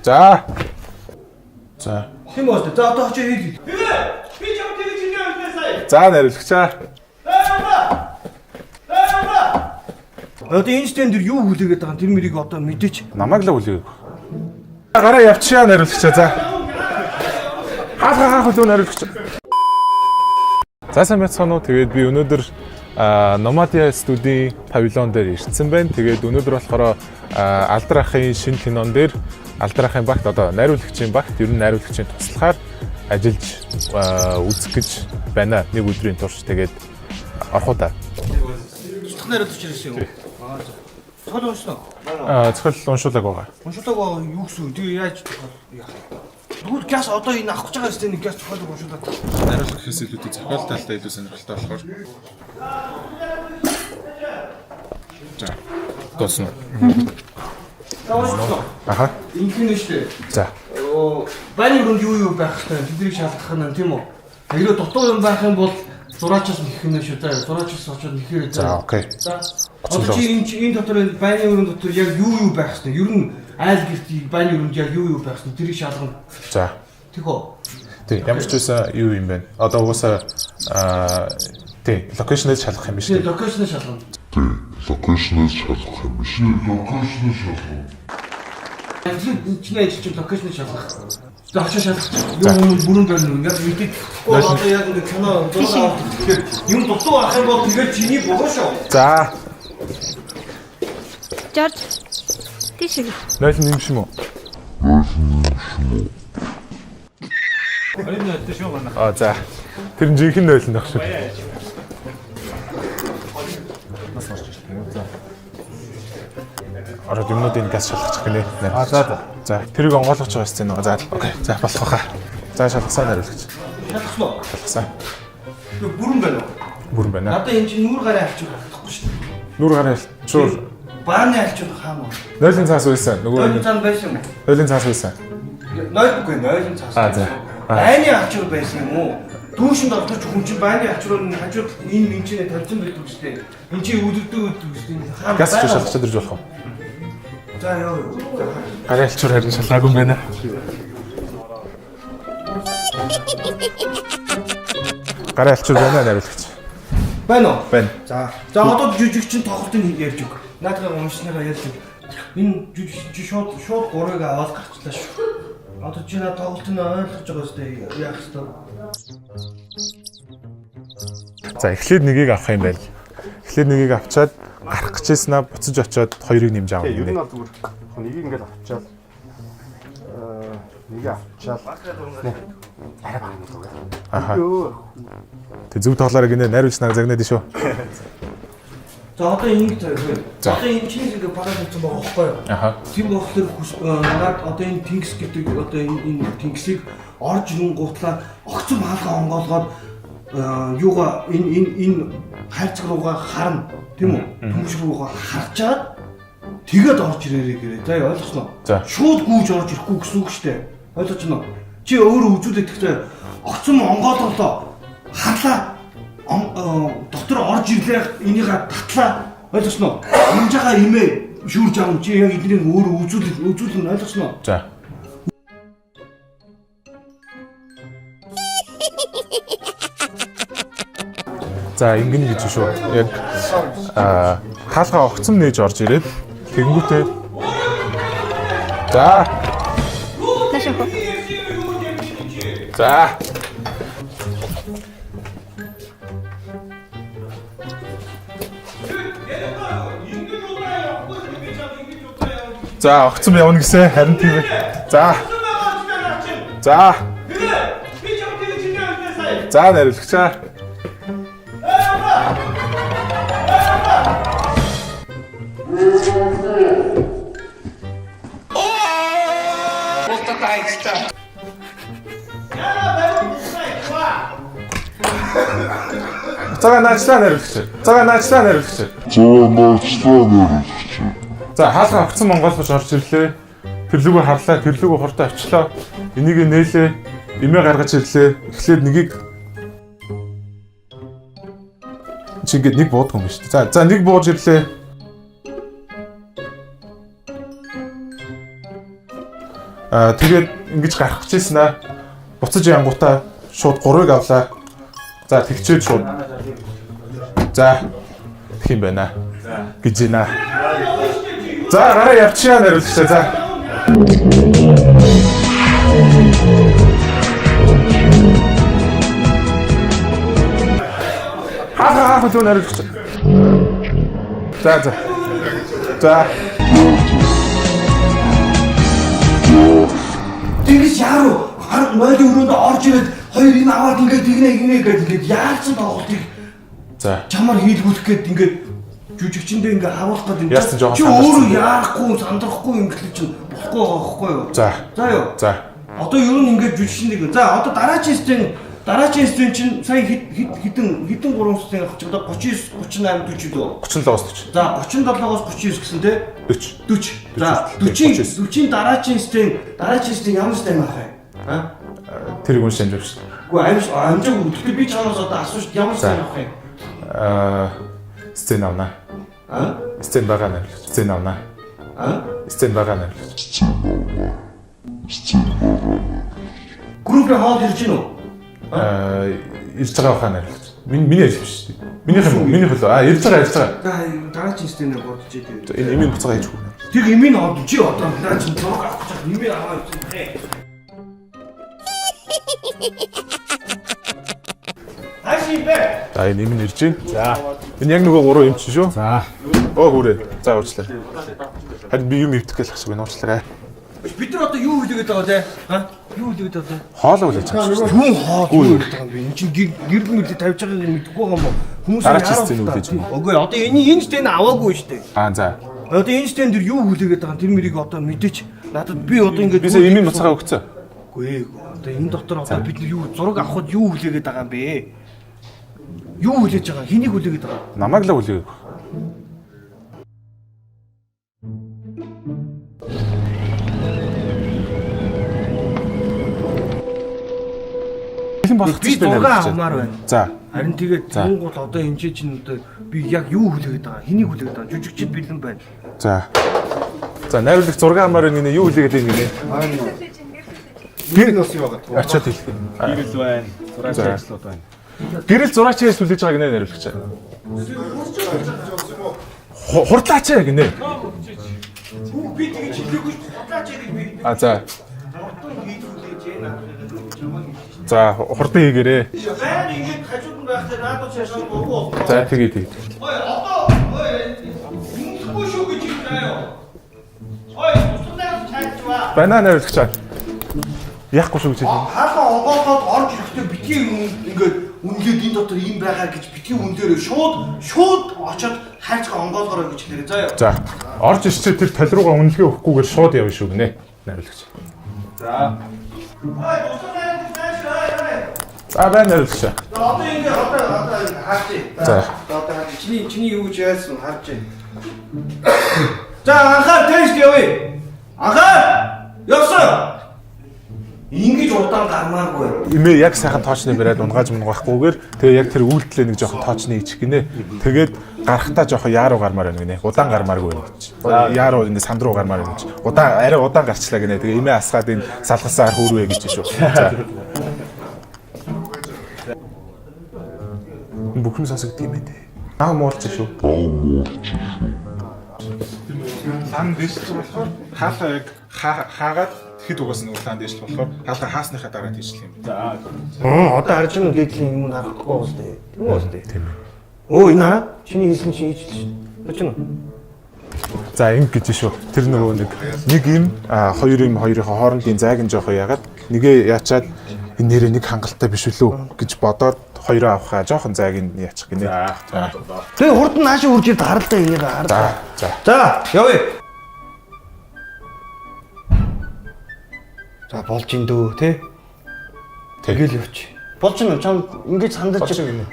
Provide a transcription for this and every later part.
За. За. Тийм үү. За одоо очиж хэл. Би чамд тэгж хэлээ сая. За нариулагчаа. Одоо энэ стендер юу хүлээгээд байгаа тэр мэрийг одоо мэдээч. Намайг л үлээ. Гараа явчихаа нариулагчаа. За. Хаа хөлөө нариулагчаа. За сайн байцгаана уу. Тэгээд би өнөөдөр Nomadia студийн павильон дээр ирсэн байна. Тэгээд өнөөдөр болохоор Алдар ахын шинэ кинон дээр Алдар ахын багт одоо найруулагчийн багт ер нь найруулагчийн туслахаар ажиллаж үзэх гэж байна. Нэг өдрийн турш тэгээд орох удаа. Туслах найруулагч ирсэн юм. Цохол уншсан уу? Цохол уншуулаг байгаа. Уншуулаг байгаа юу гэсэн үг? Тэгээ яаж яах вэ? Тэгвэл газ одоо энэ авах гэж байгаа сте нэг газ цохолыг уншуулаад. Найруулах гэхээс илүү зохиол талтай илүү сонирхолтой болохоор. За. Тосно. Аха. Инхэн штэ. За. Баны өрөнд юу байх вэ? Тэднийг шалгах нь тийм үү? Хэрвээ дутуу юм байх юм бол зураачаас нэх юм шүү дээ. Зураачаас очоод нэхээ. За, окей. За. Одоо чи энэ дотор баны өрөнд дотор яг юу байх вэ? Ер нь айл гэрт баны өрөнд яг юу байх вэ? Тэрийг шалгана. За. Тэг үү? Тэг. Ямар ч байсан юу юм бэ? Одоо угаасаа тэг. Локейшнээс шалгах юм биш үү? Тэг, локейшнээс шалгана. Локейшнээс шалгах юм биш. Локейшнээс шалгах. Чиний ажил чинь локейшнээс шалгах. Очоо шалгах. Юу бүрэн байна уу? Яг мэдээ. Одоо яг нэг кино зураг авах гэхээр юм дутуу ах юм бол тэгээд чиний богоо шүү. За. Жорж. Тийш. Нойл юм шиг үү? За. Тэр нь жинхэнэ нойл нь баг шүү. Ороод юмнуудын газ шалгачих гинэ. За. За. Тэрийг онгойлгож байгаа сцен нэг. За. Окей. За болох баха. За шалгасаа нариулагч. Шалгах уу? Шалгасаа. Бүрэн байна уу? Бүрэн байна. Надад энэ чинь нүүр гараа авчих болохгүй шүү дээ. Нүүр гараа чуур. Бааны авчих хаана вэ? Нойлын цаас байсан. Нойлын Нөгөө цаас байсан юм уу? нойлын цаас байсан. Нойлын цаас. За. Бааны авчих байсан юм уу? Дүүшинд ордог хүн чинь бааны авчруу хажууд энэ чинь тавьсан байдаг шүү дээ. Энэ чинь үүдэрдэг байдаг шүү дээ. Газ ч шалгачаад ирж болох юм. За яа. Гараа алчуур харин шалгаагүй юм байна. Гараа алчуур байна нариулагч. Байна уу? Байна. За. За одоо жүжигчин тоглолтын ярьж өг. Наадгаа уншсныгаа ярьж өг. Энэ жүжигчин шууд 3-ыг аваад гарчлаа шүү. Одоо чи наа тоглолтыг ойлгож байгаа зү яах вэ? За эхлээд нэгийг авах юм байл. Эхлээд нэгийг авчаад гарах гэжсэнаа буцаж очоод хоёрыг нэмж авах юм Ер нь байна. бол зүгээр нэгийг ингээл авчаал нэгийг авчаал арай баг юм уу. Аха. Тэг зөв тоглоорой гинэ найруулж нар загнаад шүү. За одоо ингэ тавь. Одоо энэ чинь ингээ парад хийсэн байгаа байхгүй юу? Аха. Тийм болохоор наад одоо энэ Тингс гэдэг одоо энэ Тингсийг орж ирэн гутлаа огцом хаалгаа онгоолгоод юугаа энэ хайрцаг руугаа харна тийм үү? Түнш руугаа харчаад тэгээд орж ирээрэй гэрээ. За ойлгосноо. Шууд гүйж орж ирэхгүй гэсэн үг шүү дээ. Ойлгож байна уу? Чи өөрөө үзүүлээд гэхдээ огцом онгоолголоо харлаа доктор орж ирлээ энийг татлаа ойлгосноо. Амж байгаа имээ шүүрж авах чи яг эднийг өөрөө үзүүлэн ойлгосноо. За. За ингэн гэж шүү. Яг хаалгаа огцом нээж орж ирээд тэгэнгүүтээ за. Нашаа. За. За огцом явна гэсэн харин тийм. За. За. Би чамд тэгж хэлээ сая. За нариулагчаа. Цагаан наачлаа нариулагч. Цагаан наачлаа нариулагч. За хаалга огцон монголч орж ирлээ. Тэрлүүгөө харлаа, тэрлүүгөө хурдан авчлаа. Энийг нээлээ, имээ гаргаж ирлээ. Эхлээд нэгийг чи ингээд нэг буудах юм шүү дээ. За нэг бууж ирлээ. Тэгээд ингэж гарах гэжсэн аа. Буцаж янгуудаа шууд 3-ыг авлаа. За тэгчээд шууд. За тэгэх юм байна. Гэж байна. За гараа явчихъя нариулчихсан. За. Хаа тоо нариулчихсан. За. Тэгс яаруу хард нойлын өрөөнд орж ирээд хоёр энэ аваад ингээд тэгнэ гэдэг яарсан тоглолтыг За. чамаар хийлгүүлэх гээд ингээд жүжигчэндээ ингээд харуулах гээд Яасан жоохон чи сандарсан. өөрөө яарахгүй сандрахгүй ингээд чинь болохгүй байгаа байхгүй юу? За. За юу. За. Одоо ер нь ингээд жүжигчэндээ. За одоо дараагийн стен чинь сая хитэн 3 стен авчих одоо 39 38 40 дөө. 37-оос 40. За 37-оос 39 гэсэн те 40. 40. За 40 дараагийн стен ямар стен авах вэ? Тэр юм шинж авч. Гэхдээ амжаагүй. Тэгтээ би чамаас одоо асууж ямар стен авах вэ? Сцен авна. Сцен байгаа нэр. Сцен авна. Сцен байгаа нэр. Группээ хоол ирж гин үү? Ирж байгаа хаа нэр. Миний ажил биш шүү дээ. Миний хөл. Ирж байгаа. За дараагийн стенээр бодож идэв. Энэ эмийн буцаага хийж өгнө. Тэр эмийн орд чи одоо наа чи зураг авах гэж эмийн аваа үзье. Ашибэ. За энэ эмийн ирж байна. За. Энэ яг нөгөө 3 эмч шүү. За. Хүрээ. За уучлаа. Харин би юм өвдөх гэж ахсаг уучлаарай. Бид нар одоо юу хэлгээд байгаа вэ? Юу хэлгээд байгаа вэ? Хоолоо үлээж байгаа шүү. Хүн хоол хэлгээд байгаа юм би. Энд чинь гэрэл мөрлө тавьж байгааг мэдэхгүй байгаа юм уу? Хүмүүс Дараагийн стен үлээж байна. Үгүй одоо энэ стен аваагүй шүү дээ. За. Одоо энэ стен дээр юу хүлээгээд байгаа тэр мэрийг одоо мэдээч. Надад би одоо ингэж Бисаа эмийн буцаага өгцөө. Үгүй одоо энэ доктор одоо бид нар юу зураг авахд юу хүлээгээд байгаа юм бэ? Юу хүлээж байгаа? Хэнийг хүлээгээд байгаа? Намайг л үлээг. Хэлэн болох Би зураг авмаар байна. За. Харин тэгээд Монгол одоо энэ чинь одоо би яг юу хүлээгээд байгаа? Хэнийг хүлээгээд байгаа? Жүжигчд бэлэн байна. За. За найруулагч зураг амаар ингэ юу үлээгээд ингэ нэ. Гэрэл ус юу байгаа? Ачаад хэлэх. Гэрэл байна. Зураач ажлууд байна. Гэрэл зураач хийж үлээж байгааг нэ найруулагч. Хурдлаач гинэ. Би тэгээд чиглээгүй худлаач гэж би. За. За хурдан хийгээрээ. Баян ингэж хажууд нь байхдаа наадуу цаашаа гурвуу. За тэгээ. Ой одоо ингэхгүй шүү гэж хэлээ. Ой тусдаа чаачваа. Банана найруулагч. Яахгүй шүү гэж хэлээ. Хаалга онгоолгоод орж ирэхдээ битгий ингээд үнгээд энэ дотор юм байгаа гэж битгий үндээрээ шууд очоод хайцгаа онгоолгороо гэж хэлээ. За юу. За. Орж ирчээ тэр тал руугаа үнэлгээ өгөхгүйгээр шууд явна шүү гинэ. Найруулагч. Ой тусдаа За байна найруулагч. одоо ингээд одоо хаачих. За. Одоо чиний юу гэж яасан харж байна. За анхаар тест явъя. Анхаар явсан. Ингэж удаан гармааргүй. Имээ яг сайхан тоочны бариад унгааж мунгахгүйгээр тэгээ яг тэр үйлдэлээ нэг жоохон тоочны ичих гинэ. Тэгээд гарахтаа жоохон яаруу гармаар байна гинэ. Удаан гармааргүй байна. Яаруу энэ санд руу гармаар байна гэж. Арай удаан гарчлаа гинэ. Тэгээ имээ асгаад энэ салгасаар хөөрвэ гэж шүү. За. Бүхэн сонсогд юм ээ. Муулч шүү. Лан дэслэх болохоор хаалга яг хаагаад хэд угаас нь улаан дэслэх болохоор хаалга хаасныхаа дараа дэслэх юм. За. Одоо харж байгаа гэхлийн юм харахгүй бол тээ. Тийм үү тээ. Тийм. Оо энэ хаа? Чиний хэлсэн чинь ийж шүү. Очно. За ингэ гэж шүү. Тэр нөгөө нэг юм хоёр юм хоёрын хоорондын зайг нь жоохоо яагаад нэгээ яачаад энэ нэрээ нэг хангалттай биш үлээ гэж бодоод хоёроо авахаа жоохон зайг нь яачих гинэ. За. Тэгээ хурд нь наашаа үрж ирд харалдаа энийг харалдаа. За. За явъя. За болж ин дөө те. Тэгэл явчих. Болж ин чам ингэж сандаж гинэ.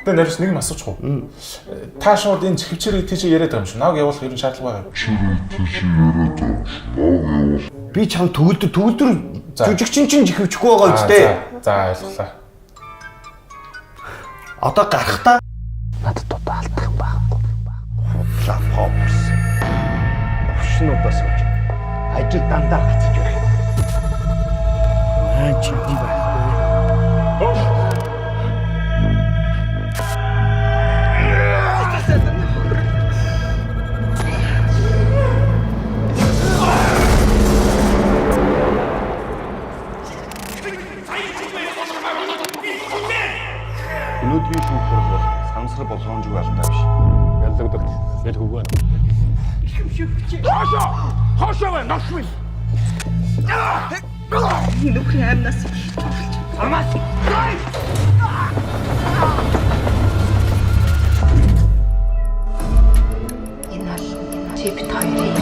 Тэгээ нэрс нэг юм асуучих уу? Та шууд энэ чихвчээрээ тийч яриад байгаа юм шүү. Нааг явуулах ерөн шаардлага байгаа. Би чам төгөлдөр жүжигчин чинь чихвчихгүй байгаа үстэй. За ойлголаа. Одоо гарахтаа надад одоо алдах юм байхгүй. Худлаа фокус. Өвшнүүдээс үж. Ажил дандаа гацж байх. хаан ч юм байхгүй. Өнөөдрийн шүүхтөр бол сансар болгоомжгүй алдаа биш. Яллагдаг. Ял хөвгөн. Нөхрийн амнаас Энэ бол чи бит хоёрын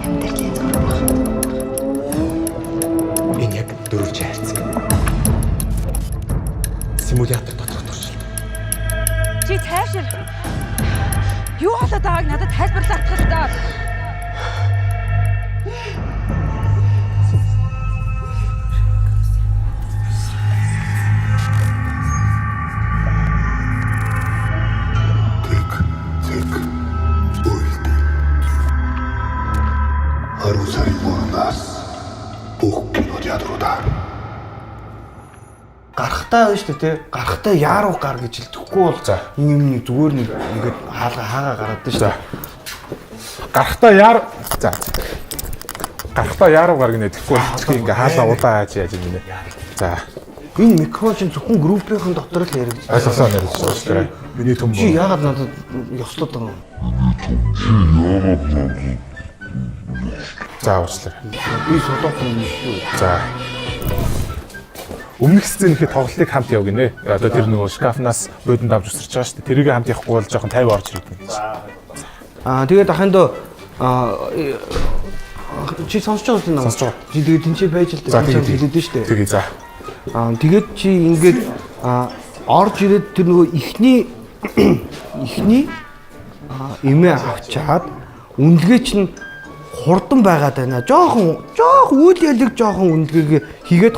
амьдралын зураг байна. Энэ яг дөрвж хайрцаг. Симулятор доторх туршилт. чи цаашир юу болоод байгааг надад тайлбарлах хэрэгтэй. Haru sari murnas. Бүх кинод ядруудаа. Гарахтаа байна шүү дээ тий. Гарахтаа яаруу гар гэж хэлдэхгүй бол энэ юм зүгээр нэг ингээд хаагаа гараад дээ шүү дээ. Гарахтаа яар. За. Гарахтаа яаруу гар гинэ тэгэхгүй бол ингээ хаалаа удаа яаж яаж юм бэ? За. Энэ микрофон чинь зөвхөн группийн дотор л яригдаж. Ойлгосоо нэрж байгаа шүү дээ. Миний төм. Чи яагаад надад ёслоод байгаа юм? За уучлаарай. Би содоохон юм шүү. За. Өмнөх сценийн тоглолтыг хамт яв гинэ. Одоо тэр нөгөө шкафнаас буудан давж өсөрч байгаа шүү дээ. Тэрийг хамт явахгүй бол жоохон 50 орж ирэх юм. Тэгээд ахандаа чи сонсож байгаа юм уу? Сонсож байгаа. Чи тэгээд тэнцээ байж л дээ. Хэлээд шүү дээ. Тэгээ за. Тэгээд чи ингээд орж ирээд тэр нөгөө ихний эмээ авчаад үнэлгээ чинь хурдан байгаад байна. Жохон үйл ялэг жохон үнэлгээгээ хийгээд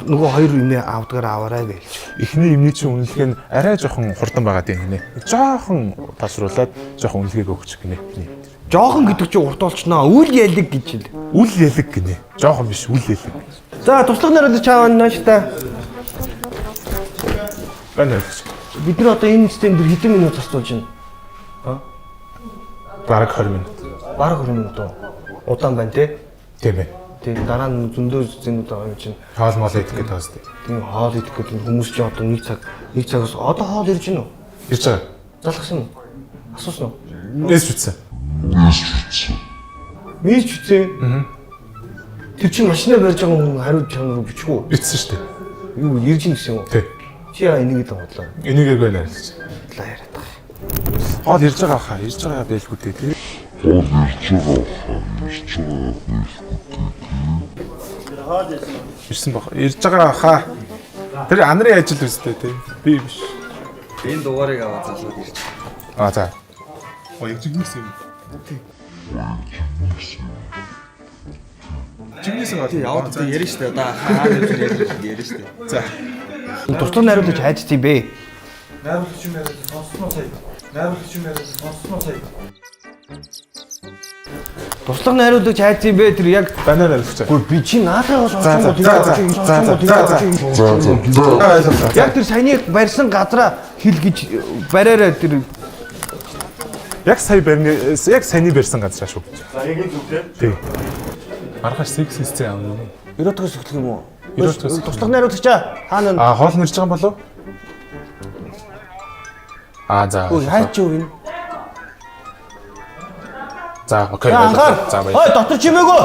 нөгөө хоёр эмээ авдгаар аваарай гэж. Эхний эмний чинь үнэлгээ нь арай жоохон хурдан байгаад юм гинэ. Жоохон тасруулаад жоохон үнэлгээг өгч гинэ. Жоохон гэдэг чинь урт болчихноо. Үйл ялэг гэж хэл. Үл ялэг гинэ. Жоохон биш үл ялэг. За туслах нариуд чааваа нааш та. Байна. Бид нар одоо энэ сцен дээр хэдэн минут зарцуулж байна? Бараг 20 минут. Бараг 20 минут уу? Удаан байна те? Тийм ээ. Тэгээ дараа нь зөндөө зэнүүд байгаа юм чинь. Хоол мол идэх гэдэг таастай. Тийм хоол идэх гэдэг хүмүүс чинь одоо нэг цагаас одоо хоол ирж гинөө. Ирж байгаа. Залгасан уу? Асуусан уу? Нээс үтсэн. Мийч үтсэн. Тэр чинь машинаа барьж байгаа хүн хариуд чанар руу бичгүү. Битсэн шүү дээ. Юу ирж ин гэсэн юм уу? Тий. Чи яа энийг л бодлоо. Энийгээр байна л гэж. Лаа яриад байгаа. Хоол ирж байгаа хаа. Ирж байгаа байлгүй дээ тий. Ирсэн баг. Ирж байгаа хаа. Тэр анарын ажил үстэй тий. Би биш. Энэ дугаарыг аваад залууд ирж. За. Яг жигнэс юм. Жигнэс гоо. Яваад та ярина штэ одоо хаа гэж ярина штэ. За. Туслах найруулж хайдчих юм бэ? Найруулагч юм яриад сонсноо сая. Найруулагч юм яриад сонсноо сая. Туслах найруулж хайдчих юм бэ? Тэр яг Банаа нарилж. Гүр би чи наатайгаа сонссон За. яг тэр саяны барьсан газараа хэл гэж бариараа тэр Яг саяны барьсан газар шүү. За яг энэ зүг те. Тий. Маргааш 6 сцен аавна. эротикос өгөх юм уу? Эротикос. Туслах найруулагчаа хаана нь? Хоол нэрж байгаа юм болов? За. Ой хайч юу юм? За, окей. За баяр. Ой дотор чимээгөө.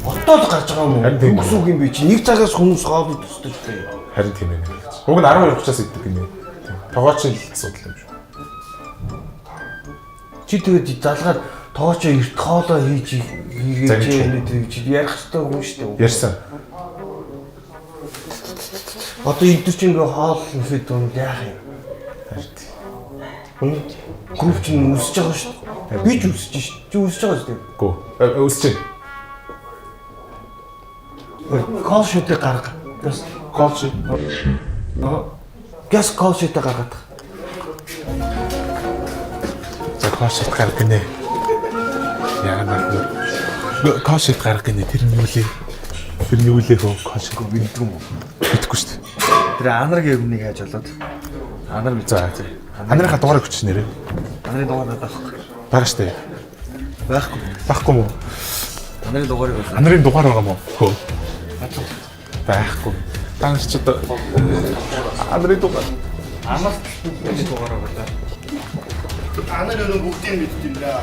Отоод гарч байгаа юм уу? Үгс үг юм би чи нэг цагаас хүмүүс хоол тусдаж дээ. Харин тийм ээ. Уг нь 12 учраас иддэг гинэ. Тогооч л асуудал юм шүү. Чи тэгээд залгаад тоочоо эрт хоолоо хийж хийгээд чи ярих хэрэгтэй хүн шүү дээ. Ярьсан. Одоо эдгээр чинь ингээ хоол нэхэд дунд яах юм? Харин. Групп чинь үсэж байгаа шүү дээ. Би ч үсэж шүү. Чи үсэж байгаа шүү дээ. Гүү. Үсэж. Кол шүтээ гарга. Кол шүт. Газ кол шүтээ гаргаад. За кол шүт гарга гинэ. Яагаад нэ? Кол шүт гарга гинэ тэр нь юу лээ? Тэрний үлээх үү? Колшиг мэддэг юм уу? Мэдхгүй шүү дээ. Тэр анаргийн өмнөнийг хайж болоод. Анар мэдээ. За. Анарынхаа дугаарыг хүч нэрээ. Анарын дугаар надад авах. Бага шүү дээ. Байхгүй. Байхгүй мó? Анарын дугаарыг бол. Анарын дугаар байгаа мó? Хөө. Байхгүй. Танаас ч одоо анарын дугаар. Амар бидний дугаараа болоо. Анар өнөө бүгдийг мэддэг юм да.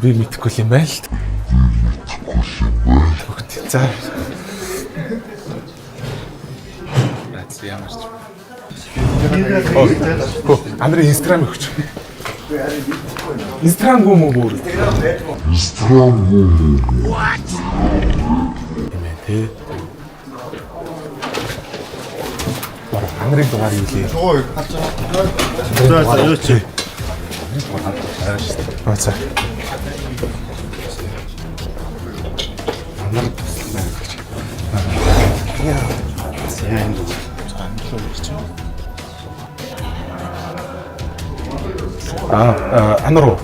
Би мэдэхгүй юм байл л. За. Ямар ч. Анарын Instagram өгч. Instagram гоо мөн бүр. What? Тэ. Анарын дугаар юу лээ? За юу чи? За. Анаруу.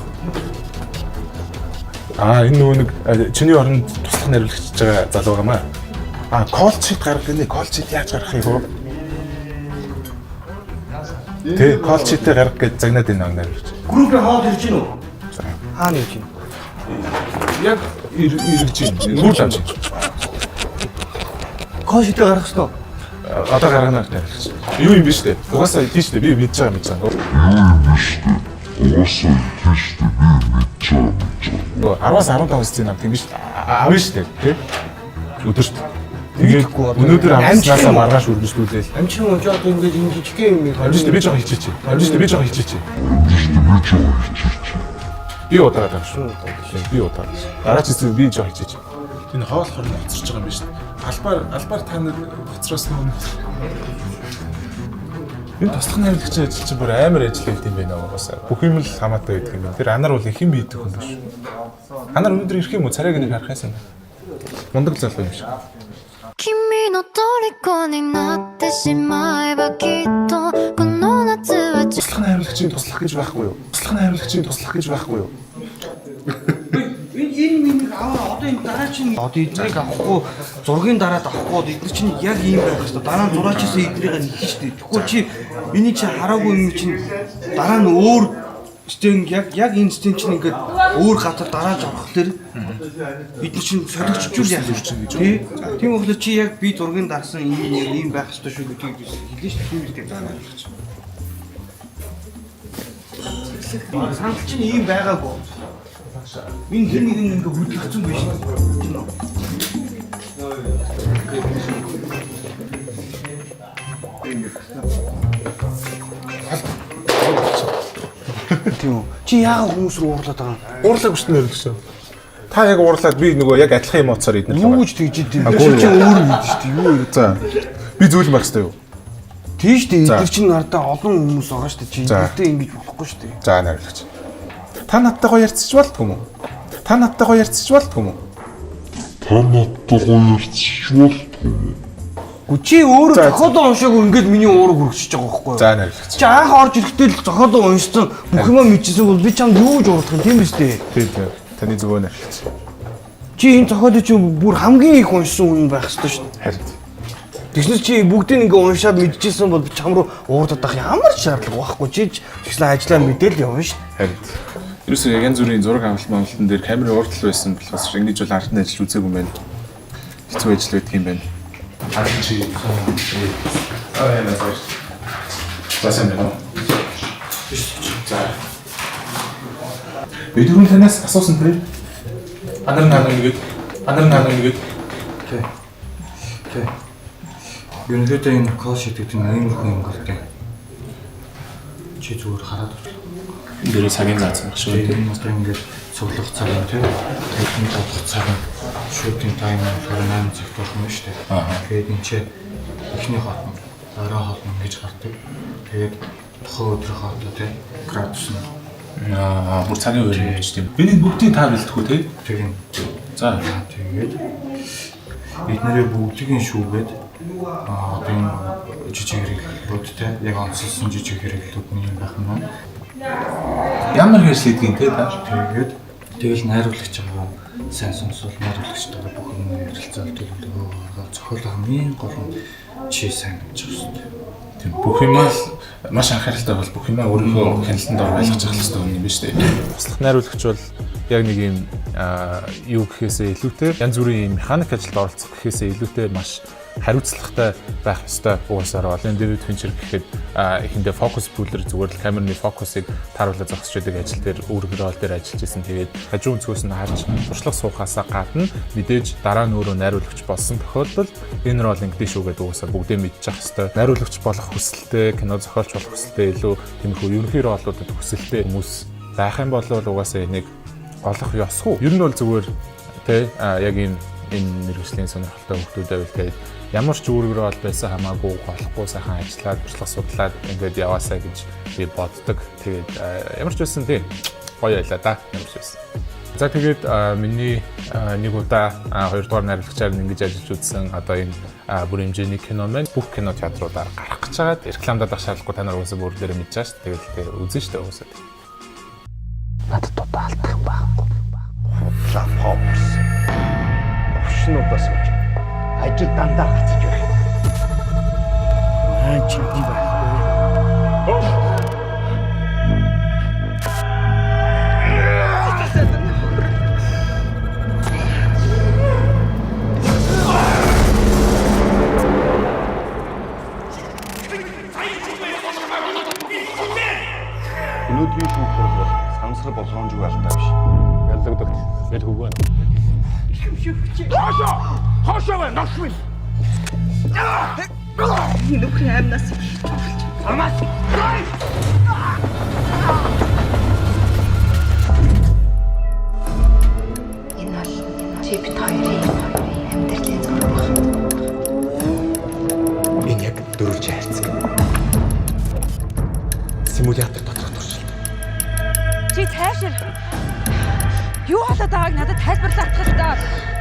Энэ нөгөө нэг чиний оронд туслах найруулагч байгаа залуу гамаа. Call sheet гаргах гинэ. Call sheet яаж гаргах юм бэ? Тэ call sheet-ийг гаргах гэж загнаад энэ найруулагч. Группээ хоод ирж гин үү? Хаана ирж гин? Яг ирж гин. Нүр лавч. Call sheet гаргах ёстой. Одоо гаргана найруулагч. Юу юм бэ штэ? Угаасаа тийш дээ. Би мэдж байгаа. Нөгөө 10-аас 15 сцен ам тийм биш. Авна штэ. Тэ? Өдөрт. Тэгээд өнөөдөр амснасаа маргааш үргэлжлүүлээл. Амчин уу жоо ингэж ингэ жижиг юм ийм. Амжиж би жоо хичээч. Би удаа даа шүү. Би удаа. Дараа чи би жоо хичээч. Энэ хоол хорн хоцорч байгаа юм биш. Албаар та нар хоцроос нь энэ туслах найруулагчийн ажил чинь бүр амар ажил хийх юм байна угаасаа. Бүх юм л хамаатай байдаг юм. Тэр анар бол их юм бийдэг хүн биш. Анар өнөөдөр ирэх юм уу? Царайг нэг харах юмсан. Мундаг залуу юм шиг. 君の虜になってしまえばきっとこの夏は Туслах найруулагчийн туслах гэж байхгүй юу? Энэ минь аваа одоо энэ дараа чинь одоо эднийг авахгүй зургийн дараад авахгүй эдгээр чинь яг ийм байх хэрэгтэй. Дараа нь зураачаас эднийг нэхэж штэ. Тэгэхгүй чи энийг чи хараагүй юм чинь дараа нь өөр стен яг энэ стен чинь ингээд өөр гатар дарааж авах тэр эдгээр чинь солигчжүүл яах юм чинь гэж. Тийм болохоор чи яг би зургийн дарсан ийм байх хэрэгтэй шүү гэдгийг хэлсэн штэ. Тийм үстэй дараа нь чи. Санал чинь ийм байгаагүй. Энэ хин нэг ингээ хөдөлгцэн биш. Тийм үү. Чи яагаад хүмүүс рүү уурлаад байгаа юм? Уурлаг өчтөн найруулагч. Та яг уурлаад би нөгөө яг адилхан эмоцоор идэх юм. Юу гэж тэгж идэв? Чи өөр юм шүү дээ. Юу вэ? За. Би зүйл марх хэрэгтэй юу? Тийш дээ. Эдгээр чинь ардаа олон хүмүүс байгаа шүү дээ. Чи эдгээртэй ингэж болохгүй шүү дээ. За найруулагч. Та надтайгаа ярьцж болдгоо юм уу? Чи өөрөө зохиолоо уншаагүй ингээд миний уурыг хүрчихэж байгаа байхгүй юу? За найруулагч. Чи анх орж ирэхдээ л зохиолоо уншсан бүх юм мэдчихсэн бол би чамд юу гэж урдах юм тийм биз дээ? Тийм. Таны зөвөө найруулагч. Чи энэ зохиолыг чи бүр хамгийн их уншсан хүн байх ёстой шүү дээ. Харин. Тэгснээр чи бүгдийг ингээ уншаад мэдчихсэн бол чам руу уурдаад авах ямар шаардлага байхгүй. Чи тэгсэн ажиллаа мэдээл явна шүү дээ. Харин. Ерөөсөө янз бүрийн зураг авалтан дээр камерын урдтал байсан болохоос ингэж бол ардны ажил үзээгүй юм байна. Хэцүү ажил байдаг юм байна. Харин чи яа нэ. Засан байна. За. Бид түрүүн танаас асуусан тэр анар нэг. Тэ. Гэнэтэй энэ кол шийдэх нь амар хүн юм гартай. Чи зүгээр хараад байна. Дээрээ цагийн заасан баг шүү. Энэ одоо ингээд цуглах цаг юм тий. Тэдний тодлох цаг нь шүүтийн тайм 28 цагт болох юм шүү дээ. Тэгээд энэ чи эхний хотно, орой хотно гэж гардаг. Тэгээд тухайн өдрийн хотно тий. Градус нь бүр цагийн үеэр гэж тийм. Энийг бүгдийг та бэлдэхгүй тий. тэгин. За. Тэгээд эднэрээ бүгдийг нь шүүгээд одоо энэ жижиг хэрэглүүд тий. Яг онцлсон жижиг хэрэглүүд нь юм байх юм байна. Ямар хэрэг шийдгийг те та. Тэгээд Тэгэл найруулагч байгаа сайн сонсвол найруулагчтайгаа бүх юм ярилцаал төлөвлөгөө зохиол хамгийн гол нь чи сайн гэж байна. Тийм бүх юмаа маш анхааралтай бол бүх юмаа өөрийнхөө хяналтанд ор ойлгож авах хэрэгтэй юм биш үү? Туслах найруулагч бол яг нэг юм юу гэхээсээ илүүтэй янз бүрийн юм механик ажилд оролцох гэхээсээ илүүтэй маш хариуцлагатай байх ёстой. Угаасаа олон Дэвид Финчер гэхэд эхэндээ фокус пулер зүгээр л камерны фокусыг тааруулаад зогсож байдаг ажил дээр өөрөөр рол дээр ажиллаж исэн. Тэгээд хажуу өнцгөөс нь харж туршлага суухаасаа гадна мэдээж дараа нь өөрөө найруулагч болсон тохиолдолд энэ рол ингэдэж шүү гэдэг угаасаа бүгдээ мэдчих ёстой. Найруулагч болох хүсэлтэй, кино зохиолч болох хүсэлтэй илүү тиймэрхүү ерөнхий ролуудад хүсэлтэй хүмүүс байх юм бол угаасаа энийг олох ёсгүй. Ер нь бол зүгээр тэ яг энэ мэргэжлийн сонирхолтой хүмүүстэй байвал ямар ч үүрэг рол байсан хамаагүй болохгүй сайхан ажиллаад туршлага судлаад ингээд яваасаа гэж би боддог. Тэгээд ямар ч байсан тийм гоё байлаа да. Ямар ч байсан. За тэгээд миний нэг удаа 2 дугаар найруулагчаар ингэж ажиллаж үзсэн одоо энэ бүр хэмжээний кино маань бүх кино театруудаар гарах гэж байгаад рекламадад шаардлагагүй та нар уусаа бүр дээр мэдж байгаа шүү. Тэгээд үзэн штэ уусаа. Надад одоо алдах байхгүй. Худлаа фокус. Өвчнүүдээс үж. Ажил дандаа гацж байна. Чи би байхгүй. Өнөөдрийн шүүхтэр бол сансар болгоомжгүй алдаа биш. Яллагдагч. Яд хөвгөө. Хоошоо байна, ногшгүй. Нөхрийн амнаас Амаас. Энэ бол чи бит хоёрын амьдралын зураг байна. Энэ яг дөрвж хайрцаг. Симулятор доторх туршилт. чи цаашир юу болоод байгааг надад тайлбарлах хэрэгтэй.